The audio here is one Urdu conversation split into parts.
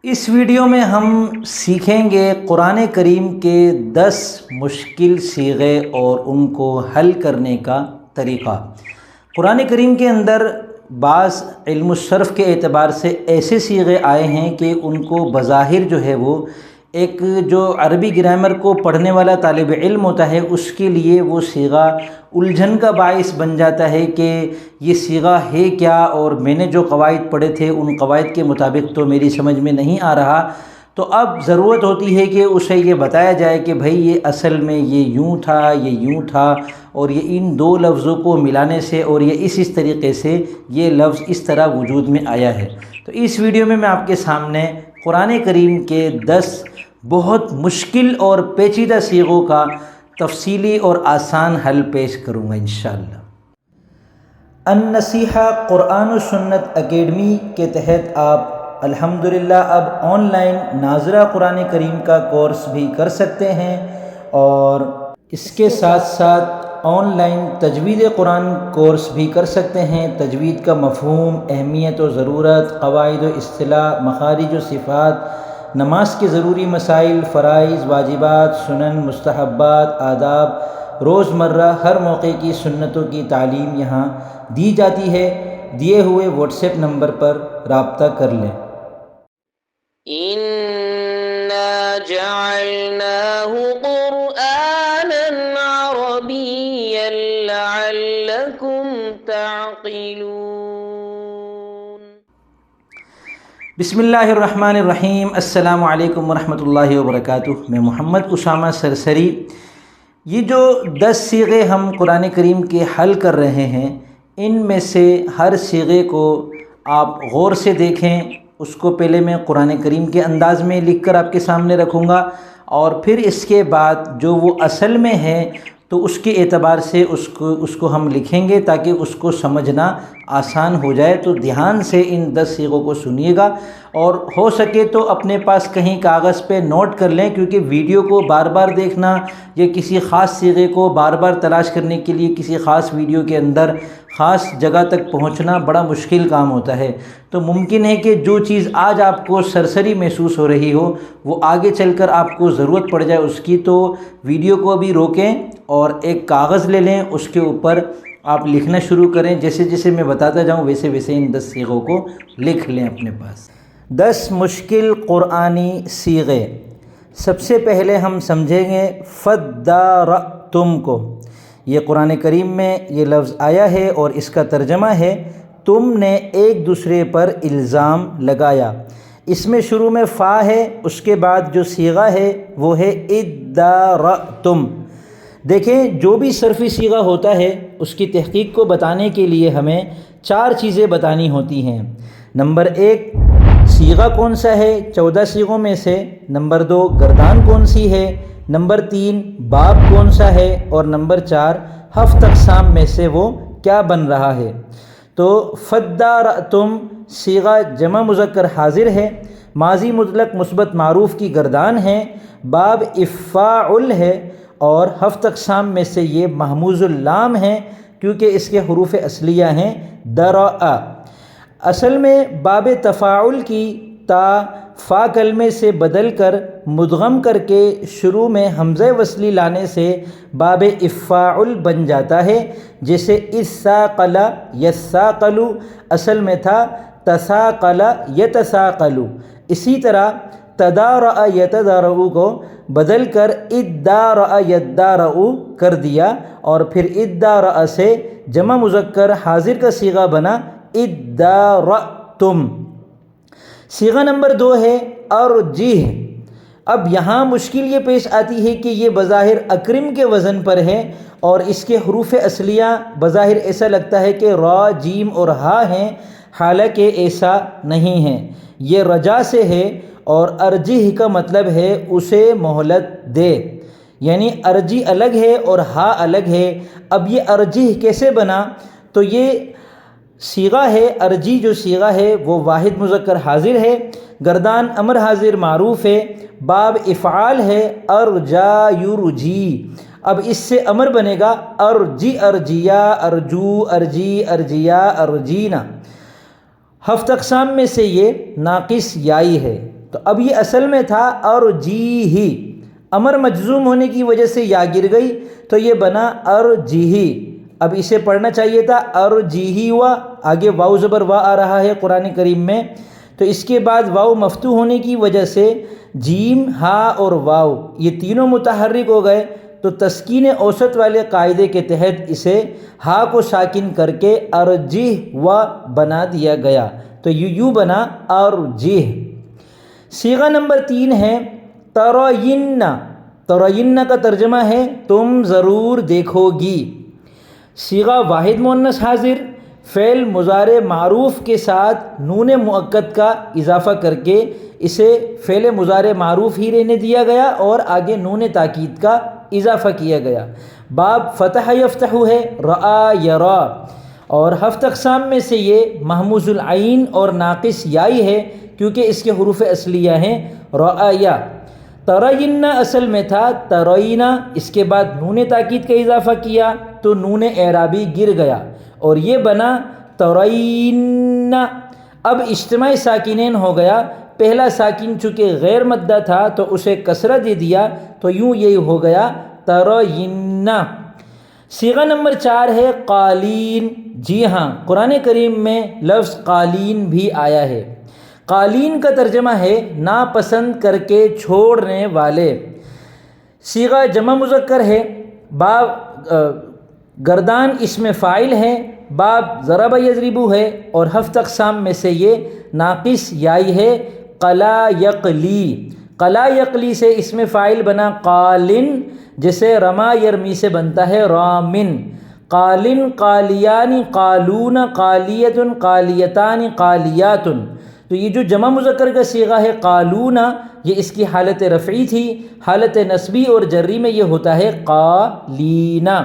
اس ویڈیو میں ہم سیکھیں گے قرآن کریم کے 10 مشکل صیغے اور ان کو حل کرنے کا طریقہ۔ قرآن کریم کے اندر بعض علم الصرف کے اعتبار سے ایسے صیغے آئے ہیں کہ ان کو بظاہر جو ہے وہ ایک جو عربی گرامر کو پڑھنے والا طالب علم ہوتا ہے اس کے لیے وہ صیغہ الجھن کا باعث بن جاتا ہے کہ یہ صیغہ ہے کیا، اور میں نے جو قواعد پڑھے تھے ان قواعد کے مطابق تو میری سمجھ میں نہیں آ رہا۔ تو اب ضرورت ہوتی ہے کہ اسے یہ بتایا جائے کہ بھائی یہ اصل میں یہ یوں تھا، یہ یوں تھا، اور یہ ان دو لفظوں کو ملانے سے اور یہ اس طریقے سے یہ لفظ اس طرح وجود میں آیا ہے۔ تو اس ویڈیو میں آپ کے سامنے قرآن کریم کے 10 بہت مشکل اور پیچیدہ صیغوں کا تفصیلی اور آسان حل پیش کروں گا انشاءاللہ۔ النصیحہ قرآن و سنت اکیڈمی کے تحت آپ الحمدللہ اب آن لائن ناظرہ قرآن کریم کا کورس بھی کر سکتے ہیں، اور اس کے ساتھ ساتھ آن لائن تجوید قرآن کورس بھی کر سکتے ہیں۔ تجوید کا مفہوم، اہمیت و ضرورت، قواعد و اصطلاح، مخارج و صفات، نماز کے ضروری مسائل، فرائض، واجبات، سنن، مستحبات، آداب، روزمرہ ہر موقع کی سنتوں کی تعلیم یہاں دی جاتی ہے۔ دیے ہوئے واٹس ایپ نمبر پر رابطہ کر لیں۔ إِنَّا جَعَلْنَاهُ قُرْآنًا عَرَبِيًّا لَعَلَّكُمْ تَعْقِلُونَ۔ بسم اللہ الرحمن الرحیم۔ السلام علیکم ورحمۃ اللہ وبرکاتہ۔ میں محمد اسامہ سرسری۔ یہ جو 10 صیغے ہم قرآن کریم کے حل کر رہے ہیں، ان میں سے ہر صیغے کو آپ غور سے دیکھیں۔ اس کو پہلے میں قرآن کریم کے انداز میں لکھ کر آپ کے سامنے رکھوں گا، اور پھر اس کے بعد جو وہ اصل میں ہے تو اس کے اعتبار سے اس کو ہم لکھیں گے تاکہ اس کو سمجھنا آسان ہو جائے۔ تو دھیان سے ان 10 صیغوں کو سنیے گا، اور ہو سکے تو اپنے پاس کہیں کاغذ پہ نوٹ کر لیں، کیونکہ ویڈیو کو بار بار دیکھنا یا کسی خاص صیغے کو بار بار تلاش کرنے کے لیے کسی خاص ویڈیو کے اندر خاص جگہ تک پہنچنا بڑا مشکل کام ہوتا ہے۔ تو ممکن ہے کہ جو چیز آج آپ کو سرسری محسوس ہو رہی ہو وہ آگے چل کر آپ کو ضرورت پڑ جائے اس کی۔ تو ویڈیو کو ابھی روکیں اور ایک کاغذ لے لیں، اس کے اوپر آپ لکھنا شروع کریں۔ جیسے جیسے میں بتاتا جاؤں ویسے ویسے ان 10 صیغوں کو لکھ لیں اپنے پاس۔ 10 مشکل قرآنی صیغے۔ سب سے پہلے ہم سمجھیں گے فَدَّارَأْتُمْ کو۔ یہ قرآن کریم میں یہ لفظ آیا ہے اور اس کا ترجمہ ہے تم نے ایک دوسرے پر الزام لگایا۔ اس میں شروع میں فا ہے، اس کے بعد جو صیغہ ہے وہ ہے ادارأتم۔ دیکھیں جو بھی صرفی صیغہ ہوتا ہے اس کی تحقیق کو بتانے کے لیے ہمیں 4 چیزیں بتانی ہوتی ہیں۔ نمبر 1 صیغہ کون سا ہے 14 صیغوں میں سے، نمبر 2 گردان کون سی ہے، نمبر 3 باب کون سا ہے، اور نمبر 4 7 اقسام میں سے وہ کیا بن رہا ہے۔ تو فَدَّارَأْتُمْ صیغہ جمع مذکر حاضر ہے، ماضی مطلق مثبت معروف کی گردان ہے، باب افاعل ہے، اور 7 اقسام میں سے یہ محموز اللام ہے کیونکہ اس کے حروف اصلیہ ہیں درأ۔ اصل میں باب تفاعل کی تا فا کلمے سے بدل کر مدغم کر کے شروع میں حمزہ وصلی لانے سے باب افاعل بن جاتا ہے۔ جیسے اثاقل یثاقل اصل میں تھا تثاقل یتثاقل۔ اسی طرح تدارأ یتدارأ کو بدل کر ادارأ یدارأ کر دیا، اور پھر ادارأ سے جمع مذکر حاضر کا صیغہ بنا ادارأتم۔ صیغہ نمبر 2 ہے ارجح۔ اب یہاں مشکل یہ پیش آتی ہے کہ یہ بظاہر اکرم کے وزن پر ہے، اور اس کے حروف اصلیہ بظاہر ایسا لگتا ہے کہ را، جیم اور ہا ہیں، حالانکہ ایسا نہیں ہے۔ یہ رجا سے ہے، اور ارجح کا مطلب ہے اسے مہلت دے، یعنی ارجی الگ ہے اور ہا الگ ہے۔ اب یہ ارجح کیسے بنا؟ تو یہ صیغہ ہے ارجی، جو صیغہ ہے وہ واحد مذکر حاضر ہے، گردان امر حاضر معروف ہے، باب افعال ہے ارجا یرجی۔ اب اس سے امر بنے گا ارجی ارجیا ارجو ارجی ارجیا ارجینا۔ 7 اقسام میں سے یہ ناقص یائی ہے، تو اب یہ اصل میں تھا ارجیہی، امر مجزوم ہونے کی وجہ سے یا گر گئی تو یہ بنا ارجیہی۔ اب اسے پڑھنا چاہیے تھا ارجیہی ہوا، آگے واو زبر وا آ رہا ہے قرآن کریم میں، تو اس کے بعد واو مفتوح ہونے کی وجہ سے جیم ہا اور واو یہ تینوں متحرک ہو گئے، تو تسکین اوسط والے قاعدے کے تحت اسے ہا کو ساکن کر کے ارجیح و بنا دیا گیا، تو یوں بنا ارجیح۔ صیغہ نمبر 3 ہے ترین۔ ترین کا ترجمہ ہے تم ضرور دیکھو گی۔ صیغہ واحد مؤنث حاضر، فعل مضارع معروف کے ساتھ نون مؤکد کا اضافہ کر کے اسے فعل مضارع معروف ہی رہنے دیا گیا اور آگے نون تاکید کا اضافہ کیا گیا۔ باب فتح یفتح ہے، رآ یرا، اور ہفت اقسام میں سے یہ محموز العین اور ناقص یائی ہے کیونکہ اس کے حروف اصلیہ ہیں رآیا۔ ترین اصل میں تھا ترینا، اس کے بعد نون تاکید کا اضافہ کیا تو نون اعرابی گر گیا اور یہ بنا ترین۔ اب اجتماع ساکنین ہو گیا، پہلا ساکن چونکہ غیر مدہ تھا تو اسے کسرہ دے دیا تو یوں یہ ہو گیا ترین۔ صیغہ نمبر 4 ہے قالین۔ جی ہاں، قرآن کریم میں لفظ قالین بھی آیا ہے۔ قالین کا ترجمہ ہے ناپسند کر کے چھوڑنے والے۔ صیغہ جمع مذکر ہے، باب گردان اسم فاعل ہے، باب ضرب یضرب ہے اور ہفت اقسام میں سے یہ ناقص یائی ہے قلا یقلی۔ قلا یقلی سے اسم فاعل بنا قالن، جیسے رما یرمی سے بنتا ہے رامن۔ قالن، قالیان، قالون، قالیت، قالیتان، قالیات۔ تو یہ جو جمع مذکر کا صیغہ ہے قالون، یہ اس کی حالت رفعی تھی، حالت نصبی اور جری میں یہ ہوتا ہے قالینا،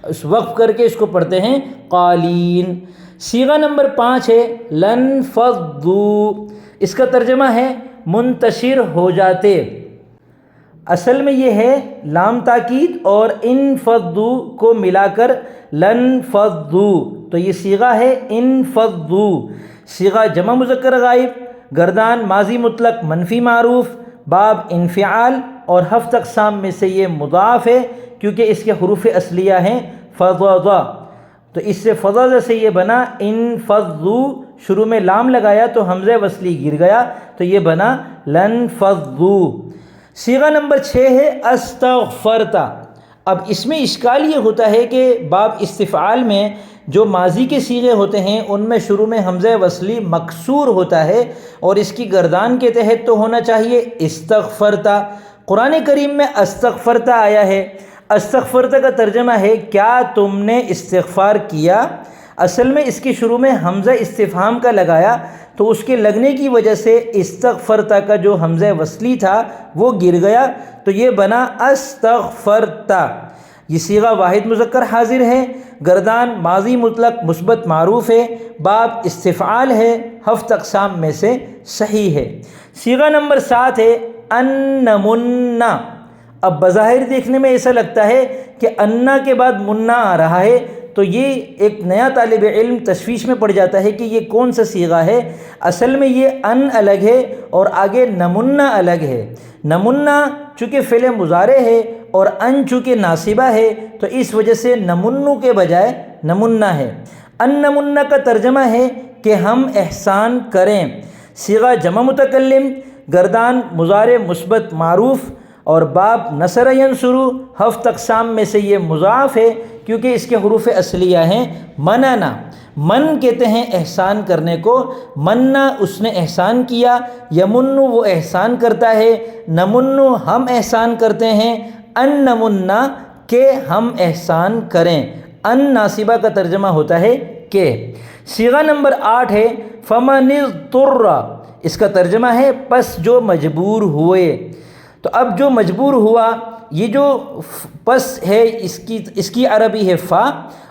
اس وقف کر کے اس کو پڑھتے ہیں قالین۔ صیغہ نمبر 5 ہے لن فضوا، اس کا ترجمہ ہے منتشر ہو جاتے۔ اصل میں یہ ہے لام تاکید اور انفضوا کو ملا کر لن فضوا، تو یہ صیغہ ہے انفضوا۔ صیغہ جمع مذکر غائب، گردان ماضی مطلق منفی معروف، باب انفعال اور ہفت اقسام میں سے یہ مضاف ہے کیونکہ اس کے حروف اصلیہ ہیں فضض، تو اس سے فضض سے یہ بنا انفضوا، شروع میں لام لگایا تو حمزہ وصلی گر گیا تو یہ بنا لن فضوا۔ صیغہ نمبر 6 ہے استغفرتا۔ اب اس میں اشکال یہ ہوتا ہے کہ باب استفعال میں جو ماضی کے صیغے ہوتے ہیں ان میں شروع میں حمزہ وصلی مکسور ہوتا ہے اور اس کی گردان کے تحت تو ہونا چاہیے استغفرتا۔ قرآن کریم میں استغفرتا آیا ہے، استغفرتا کا ترجمہ ہے کیا تم نے استغفار کیا؟ اصل میں اس کے شروع میں حمزہ استفہام کا لگایا تو اس کے لگنے کی وجہ سے استغفرتا کا جو حمزہ وصلی تھا وہ گر گیا تو یہ بنا استغفرتا۔ یہ صیغہ واحد مذکر حاضر ہے، گردان ماضی مطلق مثبت معروف ہے، باب استفعال ہے، ہفت اقسام میں سے صحیح ہے۔ صیغہ نمبر 7 ہے انمنا۔ اب بظاہر دیکھنے میں ایسا لگتا ہے کہ انا کے بعد منا آ رہا ہے تو یہ ایک نیا طالب علم تشویش میں پڑ جاتا ہے کہ یہ کون سا صیغہ ہے۔ اصل میں یہ ان الگ ہے اور آگے نمنا الگ ہے۔ نمنا چونکہ فعل مضارع ہے اور ان چونکہ ناصبہ ہے تو اس وجہ سے نمنو کے بجائے نمنا ہے۔ ان نمنا کا ترجمہ ہے کہ ہم احسان کریں۔ صیغہ جمع متکلم، گردان مضارع مثبت معروف اور باب نصر ینصر، ہفت اقسام میں سے یہ مضاف ہے کیونکہ اس کے حروف اصلیہ ہیں مننا۔ من کہتے ہیں احسان کرنے کو، مننا اس نے احسان کیا، یمنو وہ احسان کرتا ہے، نمنو ہم احسان کرتے ہیں، ان نمنا کہ ہم احسان کریں۔ ان ناصبہ کا ترجمہ ہوتا ہے کہ۔ صیغہ نمبر 8 ہے فمن اضطر، اس کا ترجمہ ہے پس جو مجبور ہوئے۔ تو اب جو مجبور ہوا، یہ جو پس ہے اس کی عربی ہے فا،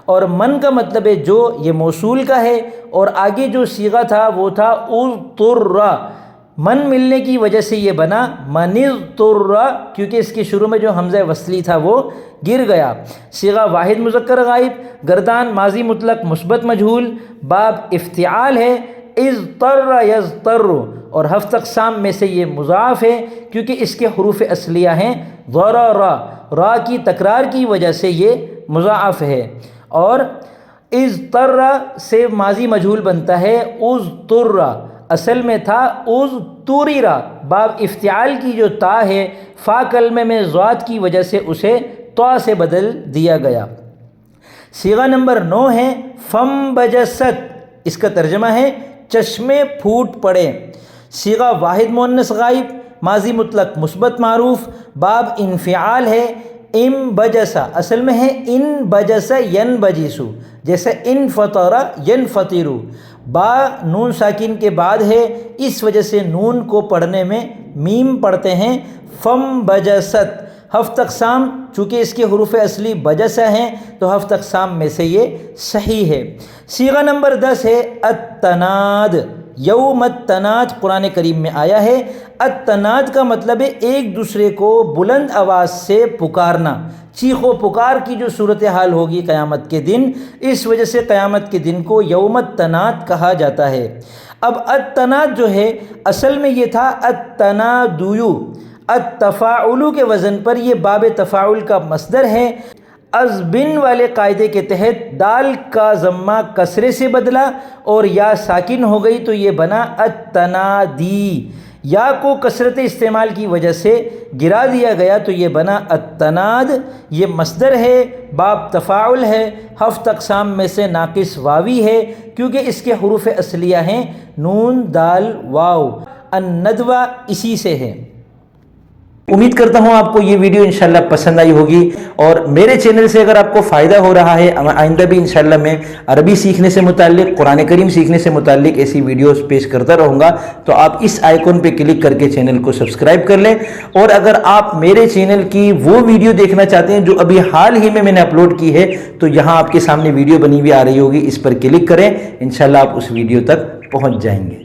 اور من کا مطلب ہے جو، یہ موصول کا ہے، اور آگے جو صیغہ تھا وہ تھا اضطر، من ملنے کی وجہ سے یہ بنا من اضطر کیونکہ اس کے شروع میں جو حمزہ وصلی تھا وہ گر گیا۔ صیغہ واحد مذکر غائب، گردان ماضی مطلق مثبت مجہول، باب افتعال ہے، اضطر یضطر، اور ہفت اقسام میں سے یہ مضاعف ہے کیونکہ اس کے حروف اصلیہ ہیں ضرر، را کی تکرار کی وجہ سے یہ مضاعف ہے۔ اور اضطر سے ماضی مجہول بنتا ہے اضطر، اصل میں تھا اضطرر، باب افتعال کی جو تا ہے فا کلمے میں ضاد کی وجہ سے اسے طا سے بدل دیا گیا۔ صیغہ نمبر 9 ہے فم بجست، اس کا ترجمہ ہے چشمے پھوٹ پڑے۔ صیغہ واحد مؤنث غائب، ماضی مطلق مثبت معروف، باب انفعال ہے ام بجسا، اصل میں ہے ان بجس ینبجسو، جیسے ان فطر ینفطرو، با نون ساکن کے بعد ہے اس وجہ سے نون کو پڑھنے میں میم پڑھتے ہیں۔ فم بجست، ہفت اقسام، چونکہ اس کے حروف اصلی بجسہ ہیں تو ہفت اقسام میں سے یہ صحیح ہے۔ صیغہ نمبر 10 ہے التناد، یوم التناد قرآن کریم میں آیا ہے۔ التناد کا مطلب ہے ایک دوسرے کو بلند آواز سے پکارنا، چیخ و پکار کی جو صورتحال ہوگی قیامت کے دن، اس وجہ سے قیامت کے دن کو یوم التناد کہا جاتا ہے۔ اب التناد جو ہے اصل میں یہ تھا التنادیو، التفاعل کے وزن پر یہ باب تفاعل کا مصدر ہے۔ از بن والے قاعدے کے تحت دال کا ضمہ کسرے سے بدلا اور یا ساکن ہو گئی تو یہ بنا التنادی، یا کو کثرت استعمال کی وجہ سے گرا دیا گیا تو یہ بنا التناد۔ یہ مصدر ہے، باب تفاعل ہے، ہفت اقسام میں سے ناقص واوی ہے کیونکہ اس کے حروف اصلیہ ہیں نون دال واو، الندوہ اسی سے ہے۔ امید کرتا ہوں آپ کو یہ ویڈیو انشاءاللہ پسند آئی ہوگی، اور میرے چینل سے اگر آپ کو فائدہ ہو رہا ہے، آئندہ بھی انشاءاللہ میں عربی سیکھنے سے متعلق، قرآن کریم سیکھنے سے متعلق ایسی ویڈیوز پیش کرتا رہوں گا، تو آپ اس آئیکن پہ کلک کر کے چینل کو سبسکرائب کر لیں۔ اور اگر آپ میرے چینل کی وہ ویڈیو دیکھنا چاہتے ہیں جو ابھی حال ہی میں نے اپلوڈ کی ہے تو یہاں آپ کے سامنے ویڈیو بنی ہوئی آ رہی ہوگی، اس پر کلک کریں، انشاءاللہ آپ اس ویڈیو تک پہنچ جائیں گے۔